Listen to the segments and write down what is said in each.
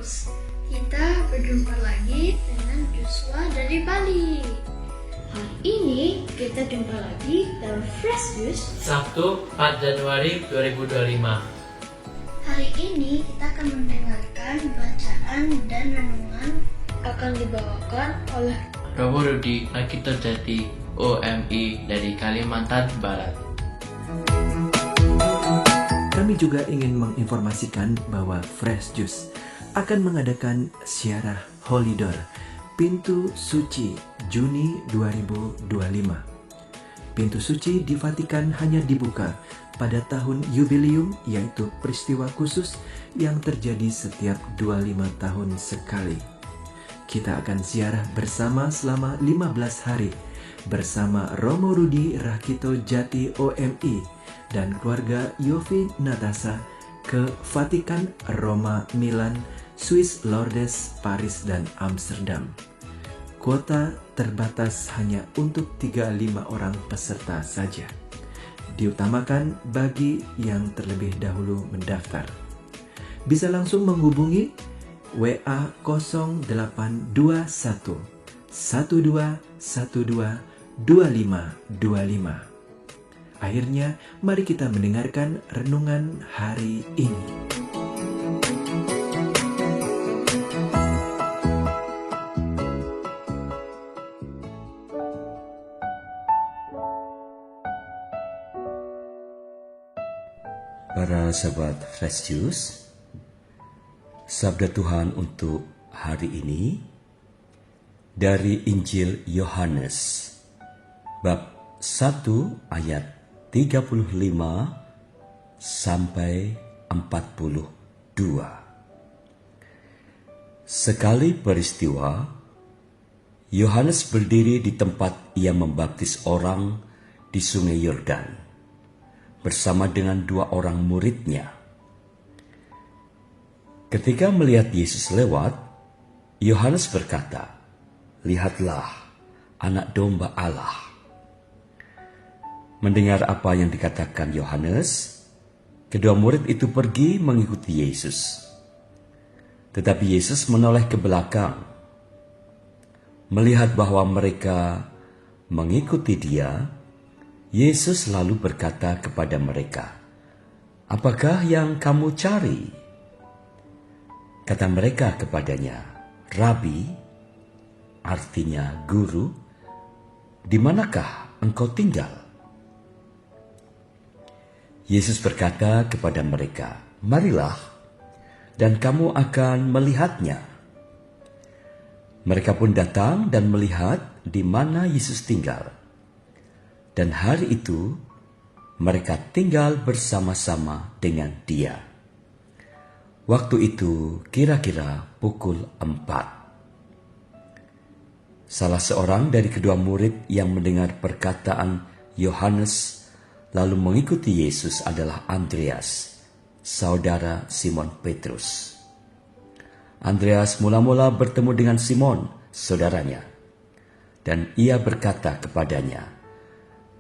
Fresh. Kita berjumpa lagi dengan Joshua dari Bali. Hari ini kita jumpa lagi dalam Fresh Juice Sabtu 4 Januari 2025. Hari ini kita akan mendengarkan bacaan dan renungan akan dibawakan oleh Romo Rudi Nakito Jati OMI dari Kalimantan Barat. Kami juga ingin menginformasikan bahwa Fresh Juice akan mengadakan Ziarah Holy Door Pintu Suci Juni 2025. Pintu suci di Vatikan hanya dibuka pada tahun yubileum, yaitu peristiwa khusus yang terjadi setiap 25 tahun sekali. Kita akan ziarah bersama selama 15 hari bersama Romo Rudi Rakito Jati OMI dan keluarga Yofi Natasa ke Vatikan, Roma, Milan, Swiss, Lourdes, Paris, dan Amsterdam. Kuota terbatas hanya untuk 35 orang peserta saja. Diutamakan bagi yang terlebih dahulu mendaftar. Bisa langsung menghubungi WA 0821 1212 2525. Akhirnya, mari kita mendengarkan renungan hari ini. Para sahabat Fresh Juice, sabda Tuhan untuk hari ini dari Injil Yohanes bab 1 ayat 35 sampai 42. Sekali peristiwa, Yohanes berdiri di tempat ia membaptis orang di Sungai Yordan bersama dengan 2 orang muridnya. Ketika melihat Yesus lewat, Yohanes berkata, "Lihatlah, anak domba Allah." Mendengar apa yang dikatakan Yohanes, kedua murid itu pergi mengikuti Yesus. Tetapi Yesus menoleh ke belakang. Melihat bahwa mereka mengikuti Dia, Yesus lalu berkata kepada mereka, "Apakah yang kamu cari?" Kata mereka kepadanya, "Rabi," artinya guru, "di manakah engkau tinggal?" Yesus berkata kepada mereka, "Marilah, dan kamu akan melihatnya." Mereka pun datang dan melihat di mana Yesus tinggal. Dan hari itu mereka tinggal bersama-sama dengan Dia. Waktu itu kira-kira pukul 4. Salah seorang dari kedua murid yang mendengar perkataan Yohanes lalu mengikuti Yesus adalah Andreas, saudara Simon Petrus. Andreas mula-mula bertemu dengan Simon, saudaranya, dan ia berkata kepadanya,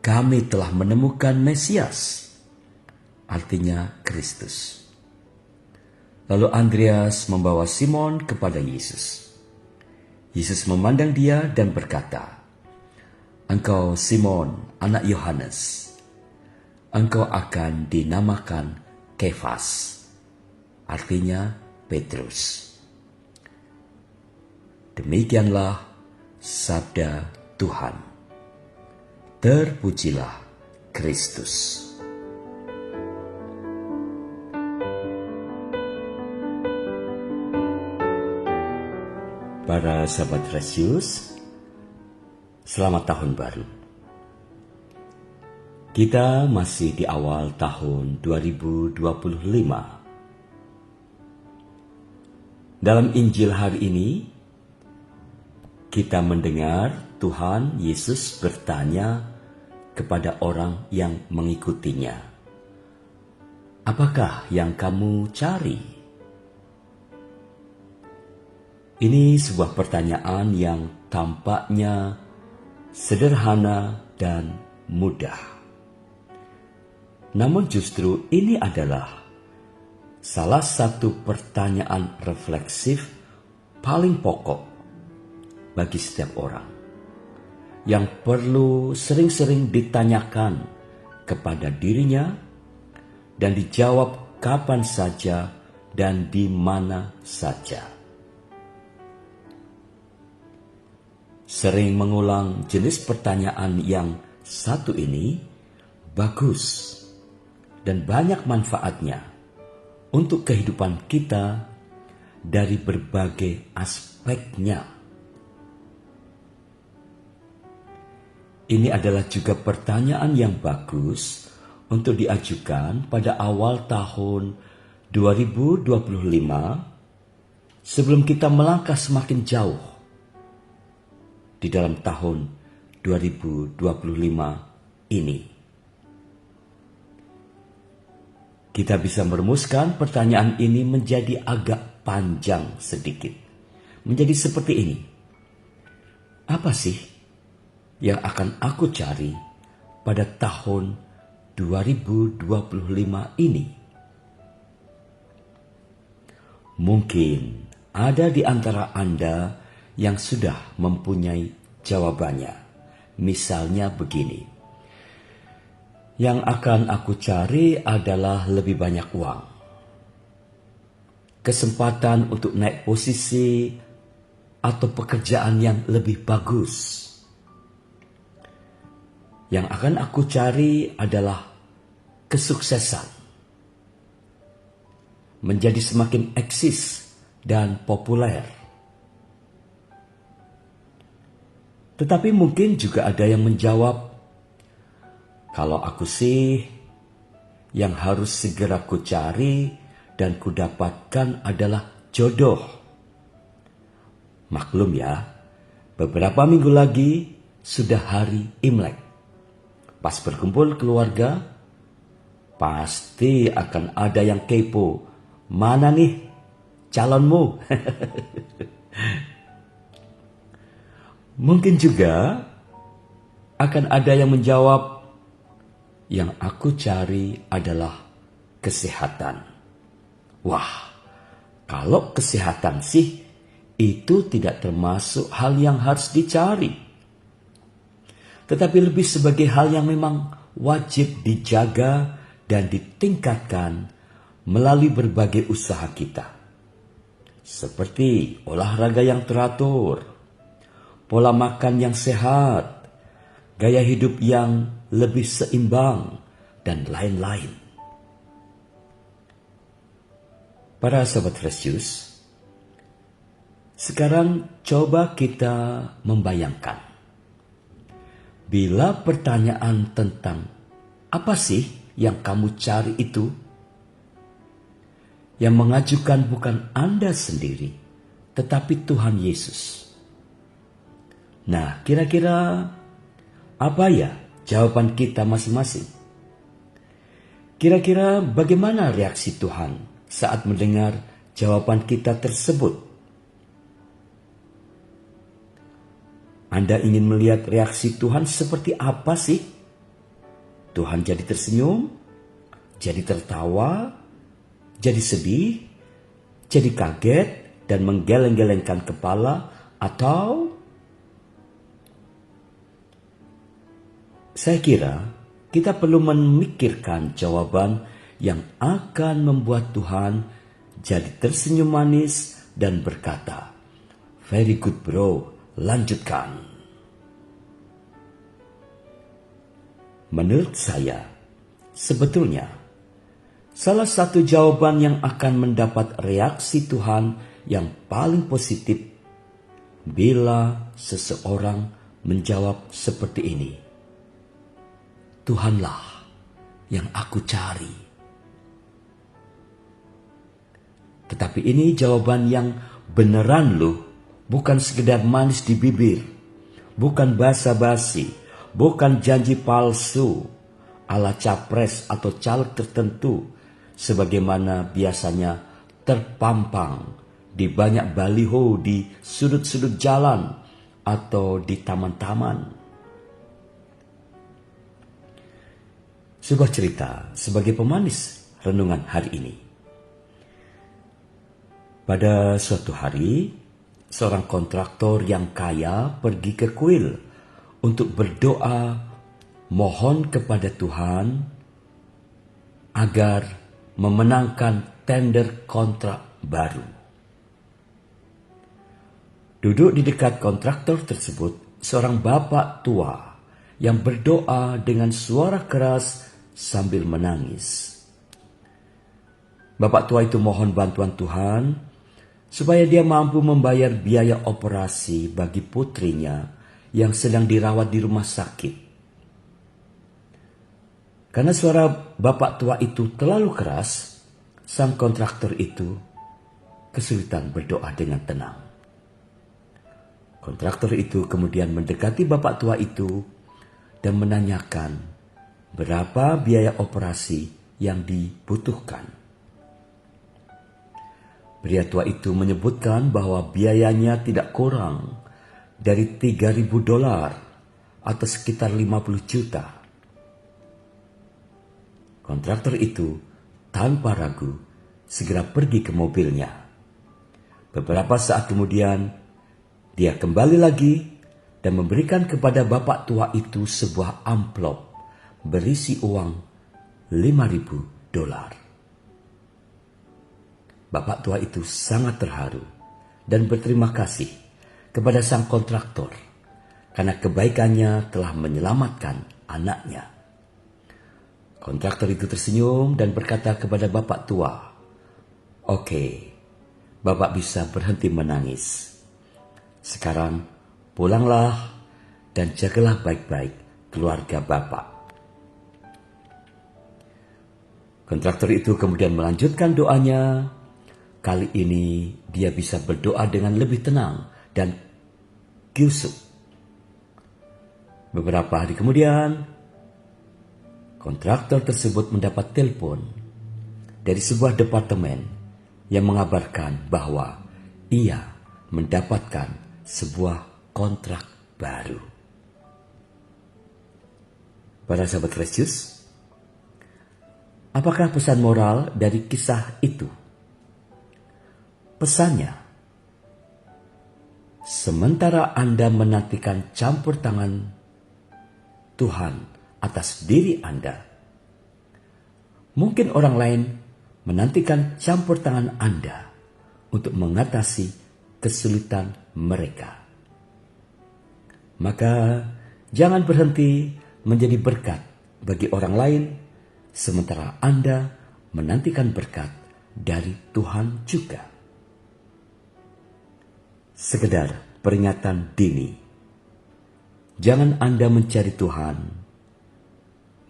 "Kami telah menemukan Mesias," artinya Kristus. Lalu Andreas membawa Simon kepada Yesus. Yesus memandang dia dan berkata, "Engkau Simon, anak Yohanes. Engkau akan dinamakan Kefas," artinya Petrus. Demikianlah sabda Tuhan. Terpujilah Kristus. Para sahabat Fresh Juice, selamat tahun baru. Kita masih di awal tahun 2025. Dalam Injil hari ini, kita mendengar Tuhan Yesus bertanya kepada orang yang mengikutinya, "Apakah yang kamu cari?" Ini sebuah pertanyaan yang tampaknya sederhana dan mudah. Namun justru ini adalah salah satu pertanyaan refleksif paling pokok bagi setiap orang yang perlu sering-sering ditanyakan kepada dirinya dan dijawab kapan saja dan di mana saja. Sering mengulang jenis pertanyaan yang satu ini bagus dan banyak manfaatnya untuk kehidupan kita dari berbagai aspeknya. Ini adalah juga pertanyaan yang bagus untuk diajukan pada awal tahun 2025 sebelum kita melangkah semakin jauh di dalam tahun 2025 ini. Kita bisa merumuskan pertanyaan ini menjadi agak panjang sedikit. Menjadi seperti ini. Apa sih yang akan aku cari pada tahun 2025 ini? Mungkin ada di antara Anda yang sudah mempunyai jawabannya. Misalnya begini. Yang akan aku cari adalah lebih banyak uang. Kesempatan untuk naik posisi atau pekerjaan yang lebih bagus. Yang akan aku cari adalah kesuksesan. Menjadi semakin eksis dan populer. Tetapi mungkin juga ada yang menjawab, kalau aku sih, yang harus segera ku cari dan ku dapatkan adalah jodoh. Maklum ya, beberapa minggu lagi sudah hari Imlek. Pas berkumpul keluarga, pasti akan ada yang kepo. Mana nih calonmu? Mungkin juga akan ada yang menjawab, yang aku cari adalah kesehatan. Wah, kalau kesehatan sih, itu tidak termasuk hal yang harus dicari. Tetapi lebih sebagai hal yang memang wajib dijaga dan ditingkatkan melalui berbagai usaha kita. Seperti olahraga yang teratur, pola makan yang sehat, gaya hidup yang lebih seimbang, dan lain-lain. Para sahabat Fresh Juice, sekarang coba kita membayangkan. Bila pertanyaan tentang apa sih yang kamu cari itu, yang mengajukan bukan Anda sendiri, tetapi Tuhan Yesus. Nah, kira-kira apa ya jawaban kita masing-masing? Kira-kira bagaimana reaksi Tuhan saat mendengar jawaban kita tersebut? Anda ingin melihat reaksi Tuhan seperti apa sih? Tuhan jadi tersenyum, jadi tertawa, jadi sedih, jadi kaget dan menggeleng-gelengkan kepala, atau saya kira kita perlu memikirkan jawaban yang akan membuat Tuhan jadi tersenyum manis dan berkata, "Very good bro, lanjutkan." Menurut saya, sebetulnya salah satu jawaban yang akan mendapat reaksi Tuhan yang paling positif bila seseorang menjawab seperti ini. Tuhanlah yang aku cari. Tetapi ini jawaban yang beneran loh, bukan sekedar manis di bibir, bukan basa-basi, bukan janji palsu ala capres atau caleg tertentu sebagaimana biasanya terpampang di banyak baliho di sudut-sudut jalan atau di taman-taman. Sebuah cerita sebagai pemanis renungan hari ini. Pada suatu hari, seorang kontraktor yang kaya pergi ke kuil untuk berdoa mohon kepada Tuhan agar memenangkan tender kontrak baru. Duduk di dekat kontraktor tersebut, seorang bapak tua yang berdoa dengan suara keras sambil menangis. Bapak tua itu mohon bantuan Tuhan supaya dia mampu membayar biaya operasi bagi putrinya yang sedang dirawat di rumah sakit. Karena suara bapak tua itu terlalu keras, sang kontraktor itu kesulitan berdoa dengan tenang. Kontraktor itu kemudian mendekati bapak tua itu dan menanyakan berapa biaya operasi yang dibutuhkan. Pria tua itu menyebutkan bahwa biayanya tidak kurang dari $3.000 atau sekitar 50 juta. Kontraktor itu tanpa ragu segera pergi ke mobilnya. Beberapa saat kemudian, dia kembali lagi dan memberikan kepada bapak tua itu sebuah amplop berisi uang $5.000. Bapak tua itu sangat terharu dan berterima kasih kepada sang kontraktor karena kebaikannya telah menyelamatkan anaknya. Kontraktor itu tersenyum dan berkata kepada bapak tua, "Oke, Bapak bisa berhenti menangis. Sekarang pulanglah dan jagalah baik-baik keluarga Bapak." Kontraktor itu kemudian melanjutkan doanya. Kali ini dia bisa berdoa dengan lebih tenang dan kyusuk. Beberapa hari kemudian, kontraktor tersebut mendapat telepon dari sebuah departemen yang mengabarkan bahwa ia mendapatkan sebuah kontrak baru. Para sahabat Kristus, apakah pesan moral dari kisah itu? Pesannya, sementara Anda menantikan campur tangan Tuhan atas diri Anda, mungkin orang lain menantikan campur tangan Anda untuk mengatasi kesulitan mereka. Maka jangan berhenti menjadi berkat bagi orang lain, sementara Anda menantikan berkat dari Tuhan juga. Sekedar peringatan dini. Jangan Anda mencari Tuhan,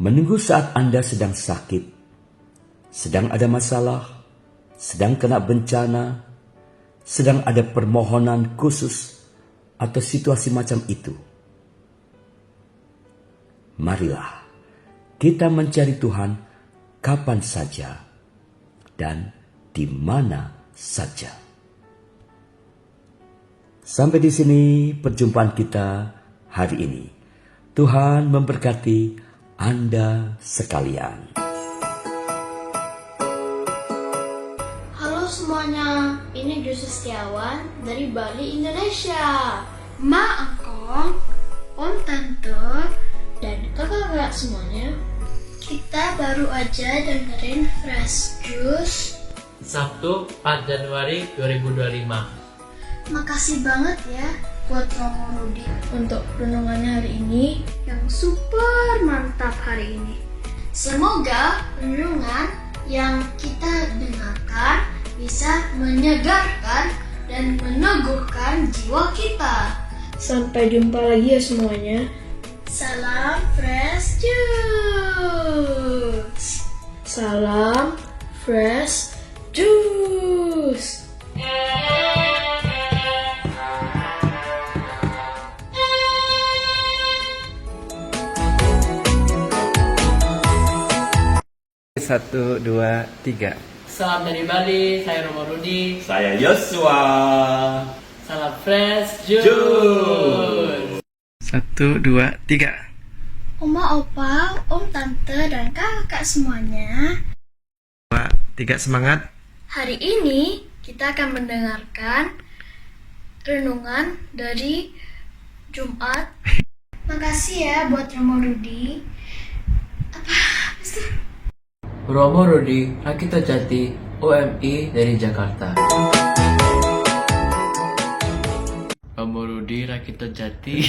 menunggu saat Anda sedang sakit, sedang ada masalah, sedang kena bencana, sedang ada permohonan khusus, atau situasi macam itu. Marilah kita mencari Tuhan kapan saja dan di mana saja. Sampai di sini perjumpaan kita hari ini. Tuhan memberkati Anda sekalian. Halo semuanya, ini Joshua Setiawan dari Bali, Indonesia. Ma Angkong, Om Tante, dan kakak-kakak semuanya. Kita baru aja dengerin Fresh Juice Sabtu 4 Januari 2025. Makasih banget ya buat Romo Rudi untuk renungannya hari ini yang super mantap hari ini. Semoga renungan yang kita dengarkan bisa menyegarkan dan meneguhkan jiwa kita. Sampai jumpa lagi ya semuanya. Salam Fresh Juice. Salam Fresh Juice. Satu, dua, tiga. Salam dari Bali, saya Romo Rudi. Saya Yosua. Salam Fresh Juice. Satu, dua, tiga. Oma, opa, om, tante, dan kakak semuanya. Dua, tiga, semangat. Hari ini kita akan mendengarkan renungan dari Jumat. Makasih ya buat Romo Rudi. Romo Rudi Rakita Jati OMI dari Jakarta. Romo Rudi Rakita Jati.